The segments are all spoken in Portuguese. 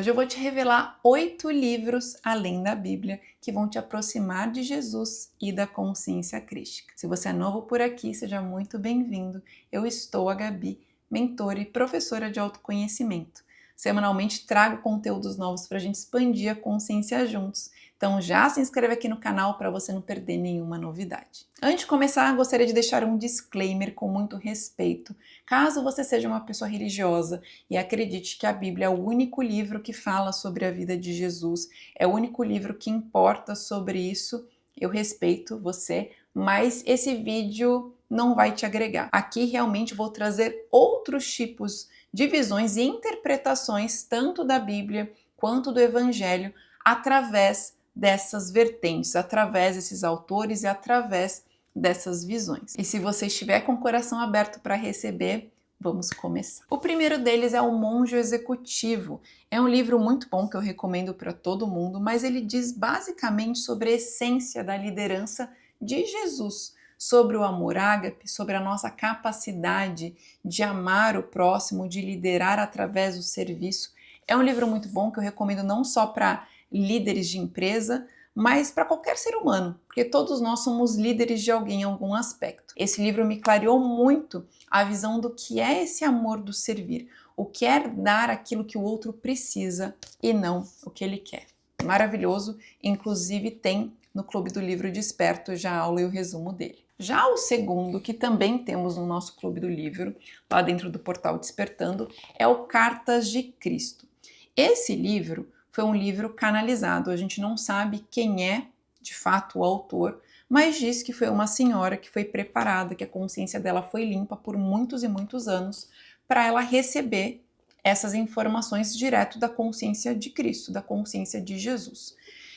Hoje eu vou te revelar 8 livros além da Bíblia que vão te aproximar de Jesus e da consciência crística. Se você é novo por aqui, seja muito bem-vindo. Eu estou a Gabi, mentora e professora de autoconhecimento. Semanalmente trago conteúdos novos para a gente expandir a consciência juntos. Então já se inscreve aqui no canal para você não perder nenhuma novidade. Antes de começar, gostaria de deixar um disclaimer com muito respeito. Caso você seja uma pessoa religiosa e acredite que a Bíblia é o único livro que fala sobre a vida de Jesus, é o único livro que importa sobre isso, eu respeito você, mas esse vídeo não vai te agregar. Aqui realmente vou trazer outros tipos de visões e interpretações tanto da Bíblia quanto do Evangelho através dessas vertentes, através desses autores e através dessas visões. E se você estiver com o coração aberto para receber, vamos começar. O primeiro deles é O Monge Executivo. É um livro muito bom que eu recomendo para todo mundo, mas ele diz basicamente sobre a essência da liderança de Jesus, sobre o amor ágape, sobre a nossa capacidade de amar o próximo, de liderar através do serviço. É um livro muito bom que eu recomendo não só para líderes de empresa, mas para qualquer ser humano, porque todos nós somos líderes de alguém em algum aspecto. Esse livro me clareou muito a visão do que é esse amor do servir, o que é dar aquilo que o outro precisa e não o que ele quer. Maravilhoso, inclusive tem no Clube do Livro Desperto já a aula e o resumo dele. Já o segundo, que também temos no nosso Clube do Livro, lá dentro do portal Despertando, é o Cartas de Cristo. Esse livro foi um livro canalizado, a gente não sabe quem é de fato o autor, mas diz que foi uma senhora que foi preparada, que a consciência dela foi limpa por muitos e muitos anos para ela receber essas informações direto da consciência de Cristo, da consciência de Jesus.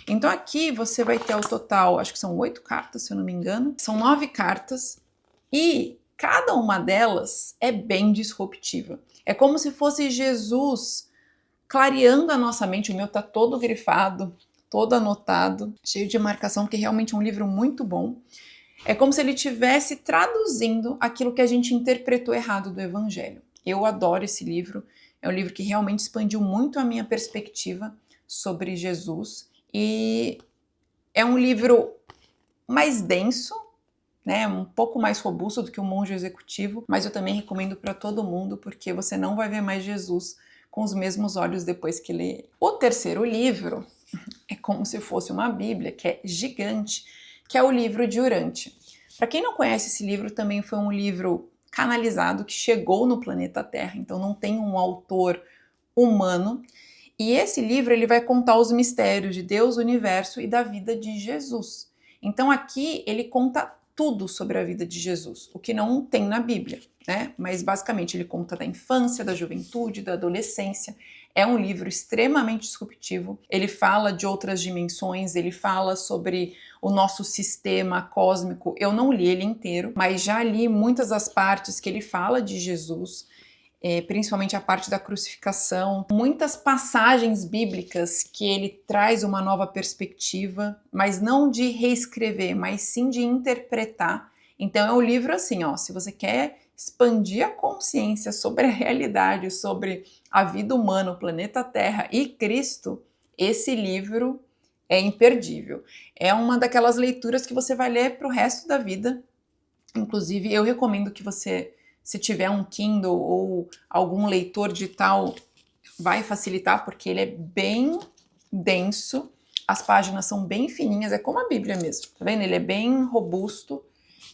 Então aqui você vai ter ao total, acho que são 8 cartas, se eu não me engano, são 9 cartas e cada uma delas é bem disruptiva. É como se fosse Jesus clareando a nossa mente. O meu tá todo grifado, todo anotado, cheio de marcação, porque realmente é um livro muito bom. É como se ele estivesse traduzindo aquilo que a gente interpretou errado do Evangelho. Eu adoro esse livro, é um livro que realmente expandiu muito a minha perspectiva sobre Jesus e é um livro mais denso, né, um pouco mais robusto do que O Monge Executivo, mas eu também recomendo para todo mundo porque você não vai ver mais Jesus com os mesmos olhos depois que lê ele. O terceiro livro é como se fosse uma Bíblia, que é gigante, que é o livro de Urântia. Para quem não conhece esse livro, também foi um livro canalizado que chegou no planeta Terra, então não tem um autor humano. E esse livro ele vai contar os mistérios de Deus, o universo e da vida de Jesus. Então aqui ele conta tudo sobre a vida de Jesus, o que não tem na Bíblia, né? Mas basicamente ele conta da infância, da juventude, da adolescência. É um livro extremamente disruptivo. Ele fala de outras dimensões, ele fala sobre o nosso sistema cósmico. Eu não li ele inteiro, mas já li muitas das partes que ele fala de Jesus, principalmente a parte da crucificação, muitas passagens bíblicas que ele traz uma nova perspectiva, mas não de reescrever, mas sim de interpretar. Então é um livro assim, ó, se você quer expandir a consciência sobre a realidade, sobre a vida humana, o planeta Terra e Cristo, esse livro é imperdível. É uma daquelas leituras que você vai ler para o resto da vida. Inclusive, eu recomendo que você, se tiver um Kindle ou algum leitor digital, vai facilitar, porque ele é bem denso, as páginas são bem fininhas, é como a Bíblia mesmo, tá vendo? Ele é bem robusto,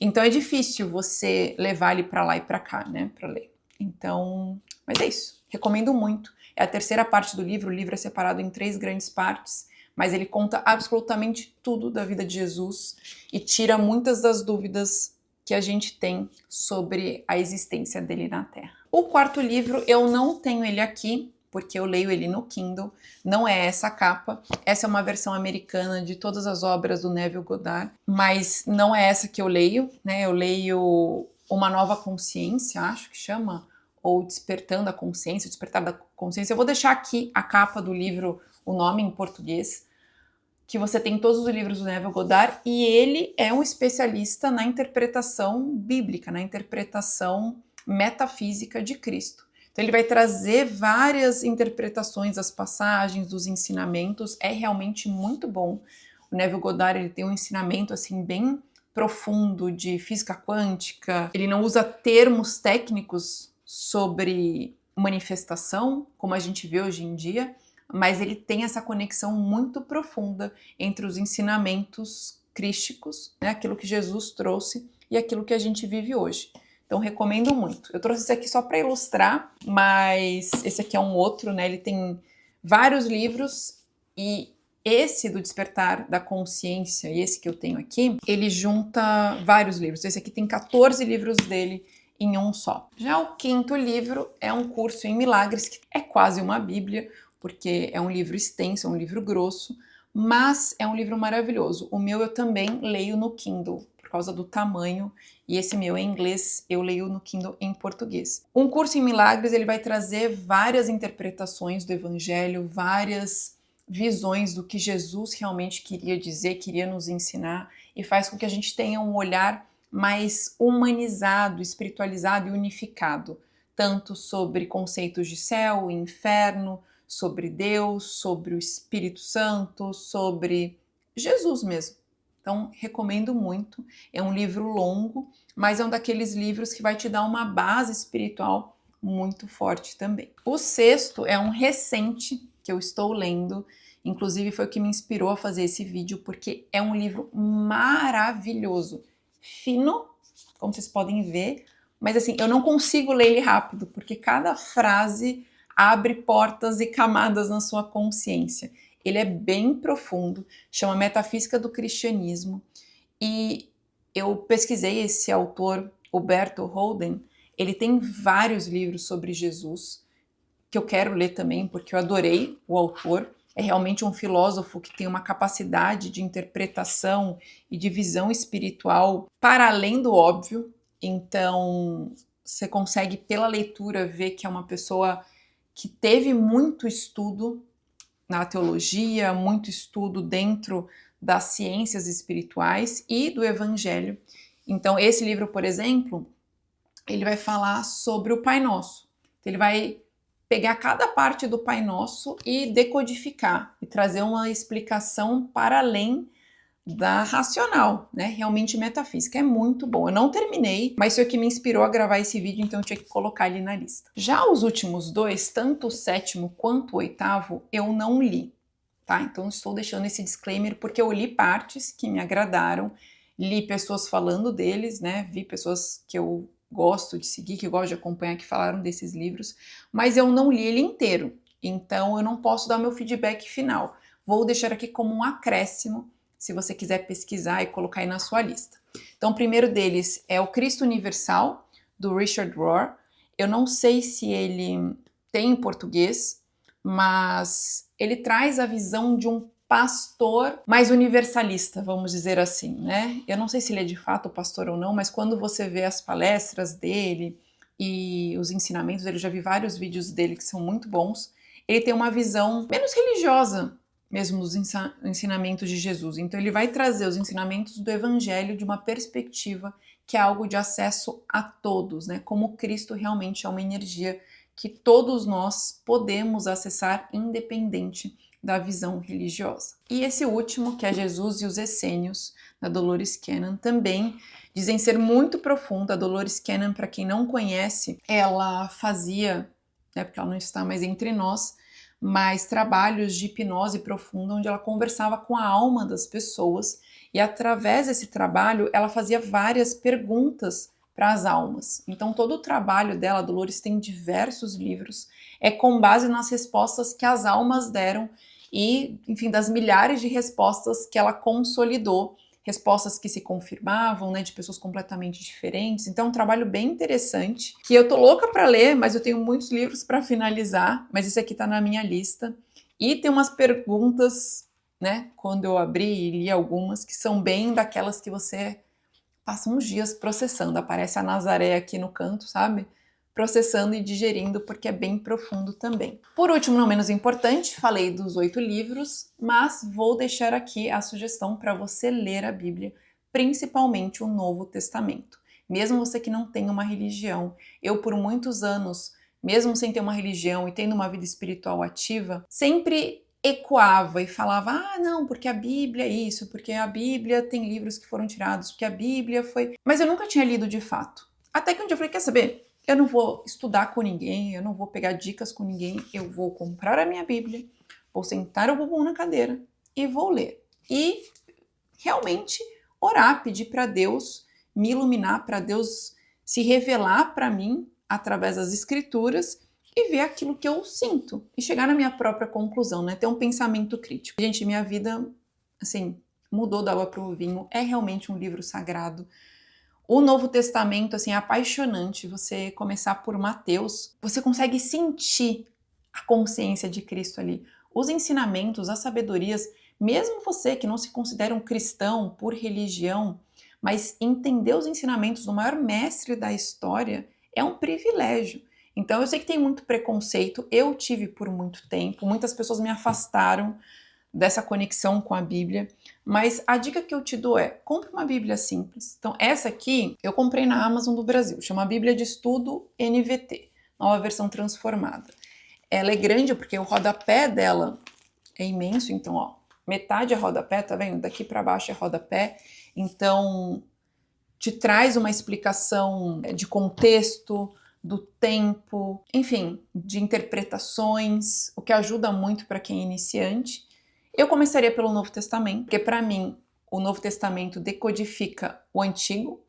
então é difícil você levar ele para lá e para cá, né, para ler. Então, mas é isso, recomendo muito. É a terceira parte do livro, o livro é separado em 3 grandes partes, mas ele conta absolutamente tudo da vida de Jesus e tira muitas das dúvidas que a gente tem sobre a existência dele na Terra. O quarto livro, eu não tenho ele aqui, porque eu leio ele no Kindle, não é essa capa, essa é uma versão americana de todas as obras do Neville Goddard, mas não é essa que eu leio, né? Eu leio Uma Nova Consciência, acho que chama, ou Despertando a Consciência, Despertar da Consciência. Eu vou deixar aqui a capa do livro, o nome em português, que você tem todos os livros do Neville Goddard, e ele é um especialista na interpretação bíblica, na interpretação metafísica de Cristo. Então ele vai trazer várias interpretações das passagens, dos ensinamentos, é realmente muito bom. O Neville Goddard ele tem um ensinamento assim bem profundo de física quântica, ele não usa termos técnicos sobre manifestação, como a gente vê hoje em dia, mas ele tem essa conexão muito profunda entre os ensinamentos crísticos, né, aquilo que Jesus trouxe e aquilo que a gente vive hoje. Então, recomendo muito. Eu trouxe esse aqui só para ilustrar, mas esse aqui é um outro, né? Ele tem vários livros e esse do Despertar da Consciência e esse que eu tenho aqui, ele junta vários livros. Esse aqui tem 14 livros dele em um só. Já o quinto livro é um curso em milagres, que é quase uma bíblia, porque é um livro extenso, é um livro grosso, mas é um livro maravilhoso. O meu eu também leio no Kindle, por causa do tamanho, e esse meu em inglês eu leio no Kindle em português. Um curso em milagres, ele vai trazer várias interpretações do evangelho, várias visões do que Jesus realmente queria dizer, queria nos ensinar, e faz com que a gente tenha um olhar mais humanizado, espiritualizado e unificado, tanto sobre conceitos de céu e inferno, sobre Deus, sobre o Espírito Santo, sobre Jesus mesmo. Então, recomendo muito. É um livro longo, mas é um daqueles livros que vai te dar uma base espiritual muito forte também. O sexto é um recente que eu estou lendo, inclusive foi o que me inspirou a fazer esse vídeo, porque é um livro maravilhoso, fino, como vocês podem ver, mas assim, eu não consigo ler ele rápido, porque cada frase abre portas e camadas na sua consciência. Ele é bem profundo, chama Metafísica do Cristianismo, e eu pesquisei esse autor, Huberto Holden, ele tem vários livros sobre Jesus, que eu quero ler também, porque eu adorei o autor. É realmente um filósofo que tem uma capacidade de interpretação e de visão espiritual para além do óbvio. Então, você consegue, pela leitura, ver que é uma pessoa que teve muito estudo na teologia, muito estudo dentro das ciências espirituais e do evangelho. Então, esse livro, por exemplo, ele vai falar sobre o Pai Nosso. Ele vai pegar cada parte do Pai Nosso e decodificar e trazer uma explicação para além da racional, né? Realmente metafísica. É muito bom. Eu não terminei, mas foi o que me inspirou a gravar esse vídeo, então eu tinha que colocar ele na lista. Já os últimos dois, tanto o sétimo quanto o oitavo, eu não li, tá? Então estou deixando esse disclaimer porque eu li partes que me agradaram, li pessoas falando deles, né? Vi pessoas que eu gosto de seguir, que eu gosto de acompanhar, que falaram desses livros, mas eu não li ele inteiro, então eu não posso dar meu feedback final. Vou deixar aqui como um acréscimo, se você quiser pesquisar e colocar aí na sua lista. Então, o primeiro deles é o Cristo Universal, do Richard Rohr. Eu não sei se ele tem em português, mas ele traz a visão de um pastor mais universalista, vamos dizer assim, né? Eu não sei se ele é de fato pastor ou não, mas quando você vê as palestras dele e os ensinamentos, eu já vi vários vídeos dele que são muito bons, ele tem uma visão menos religiosa mesmo dos ensinamentos de Jesus. Então ele vai trazer os ensinamentos do evangelho de uma perspectiva que é algo de acesso a todos, né? Como Cristo realmente é uma energia que todos nós podemos acessar independente da visão religiosa. E esse último, que é Jesus e os Essênios, da Dolores Cannon, também dizem ser muito profundo. A Dolores Cannon, para quem não conhece, ela fazia, né, porque ela não está mais entre nós, mas trabalhos de hipnose profunda, onde ela conversava com a alma das pessoas e através desse trabalho ela fazia várias perguntas para as almas. Então todo o trabalho dela, a Dolores tem diversos livros, é com base nas respostas que as almas deram e, enfim, das milhares de respostas que ela consolidou, respostas que se confirmavam, né, de pessoas completamente diferentes. Então é um trabalho bem interessante, que eu tô louca para ler, mas eu tenho muitos livros para finalizar, mas esse aqui tá na minha lista. E tem umas perguntas, né, quando eu abri e li algumas, que são bem daquelas que você passa uns dias processando. Aparece a Nazaré aqui no canto, sabe? Processando e digerindo, porque é bem profundo também. Por último, não menos importante, falei dos 8 livros, mas vou deixar aqui a sugestão para você ler a Bíblia, principalmente o Novo Testamento. Mesmo você que não tem uma religião, eu por muitos anos mesmo sem ter uma religião e tendo uma vida espiritual ativa, sempre ecoava e falava, não, porque a Bíblia é isso, porque a Bíblia tem livros que foram tirados, porque a Bíblia foi... Mas eu nunca tinha lido de fato. Até que um dia eu falei, quer saber? Eu não vou estudar com ninguém, eu não vou pegar dicas com ninguém, eu vou comprar a minha Bíblia, vou sentar o bumbum na cadeira e vou ler. E realmente orar, pedir para Deus me iluminar, para Deus se revelar para mim através das Escrituras e ver aquilo que eu sinto e chegar na minha própria conclusão, né? Ter um pensamento crítico. Gente, minha vida, assim, mudou da água para o vinho. É realmente um livro sagrado. O Novo Testamento, assim, é apaixonante. Você começar por Mateus, você consegue sentir a consciência de Cristo ali. Os ensinamentos, as sabedorias, mesmo você que não se considera um cristão por religião, mas entender os ensinamentos do maior mestre da história é um privilégio. Então eu sei que tem muito preconceito, eu tive por muito tempo, muitas pessoas me afastaram dessa conexão com a Bíblia, mas a dica que eu te dou é, compre uma Bíblia simples. Então essa aqui eu comprei na Amazon do Brasil, chama Bíblia de Estudo NVT, nova versão transformada. Ela é grande porque o rodapé dela é imenso, então ó, metade é rodapé, tá vendo? Daqui para baixo é rodapé, então te traz uma explicação de contexto, do tempo, enfim, de interpretações, o que ajuda muito para quem é iniciante. Eu começaria pelo Novo Testamento, porque para mim o Novo Testamento decodifica o Antigo.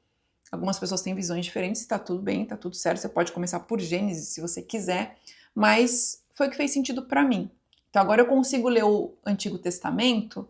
Algumas pessoas têm visões diferentes, tá tudo bem, tá tudo certo, você pode começar por Gênesis se você quiser, mas foi o que fez sentido para mim. Então agora eu consigo ler o Antigo Testamento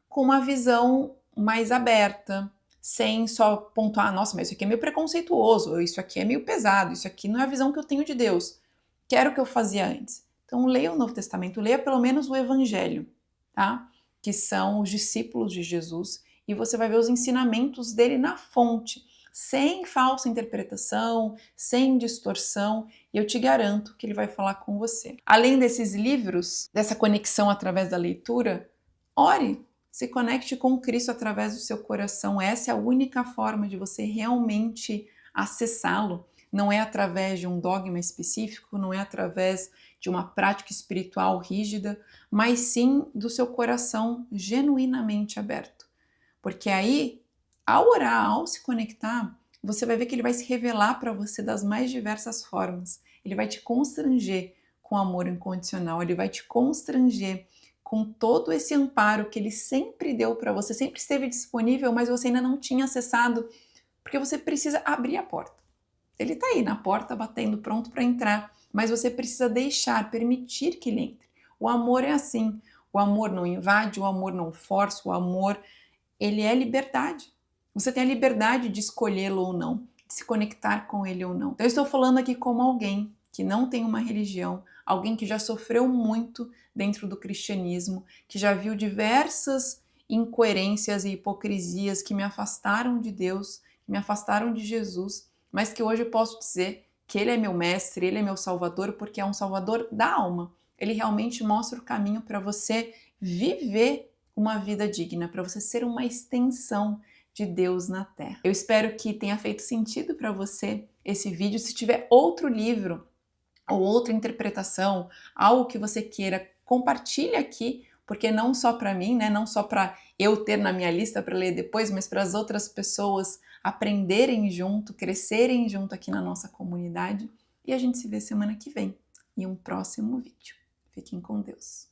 com uma visão mais aberta, sem só pontuar, nossa, mas isso aqui é meio preconceituoso, isso aqui é meio pesado, isso aqui não é a visão que eu tenho de Deus. Que era o que eu fazia antes. Então leia o Novo Testamento, leia pelo menos o Evangelho, tá? Que são os discípulos de Jesus, e você vai ver os ensinamentos dele na fonte, sem falsa interpretação, sem distorção, e eu te garanto que ele vai falar com você. Além desses livros, dessa conexão através da leitura, ore. Se conecte com Cristo através do seu coração. Essa é a única forma de você realmente acessá-lo. Não é através de um dogma específico, não é através de uma prática espiritual rígida, mas sim do seu coração genuinamente aberto. Porque aí, ao orar, ao se conectar, você vai ver que ele vai se revelar para você das mais diversas formas. Ele vai te constranger com amor incondicional, ele vai te constranger com todo esse amparo que ele sempre deu para você, sempre esteve disponível, mas você ainda não tinha acessado, porque você precisa abrir a porta. Ele está aí na porta, batendo, pronto para entrar, mas você precisa deixar, permitir que ele entre. O amor é assim, o amor não invade, o amor não força, o amor, ele é liberdade. Você tem a liberdade de escolhê-lo ou não, de se conectar com ele ou não. Então eu estou falando aqui como alguém que não tem uma religião, alguém que já sofreu muito dentro do cristianismo, que já viu diversas incoerências e hipocrisias que me afastaram de Deus, que me afastaram de Jesus, mas que hoje eu posso dizer que Ele é meu mestre, Ele é meu salvador, porque é um salvador da alma. Ele realmente mostra o caminho para você viver uma vida digna, para você ser uma extensão de Deus na Terra. Eu espero que tenha feito sentido para você esse vídeo. Se tiver outro livro ou outra interpretação, algo que você queira, compartilhe aqui, porque não só para mim, né, não só para eu ter na minha lista para ler depois, mas para as outras pessoas aprenderem junto, crescerem junto aqui na nossa comunidade. E a gente se vê semana que vem em um próximo vídeo. Fiquem com Deus.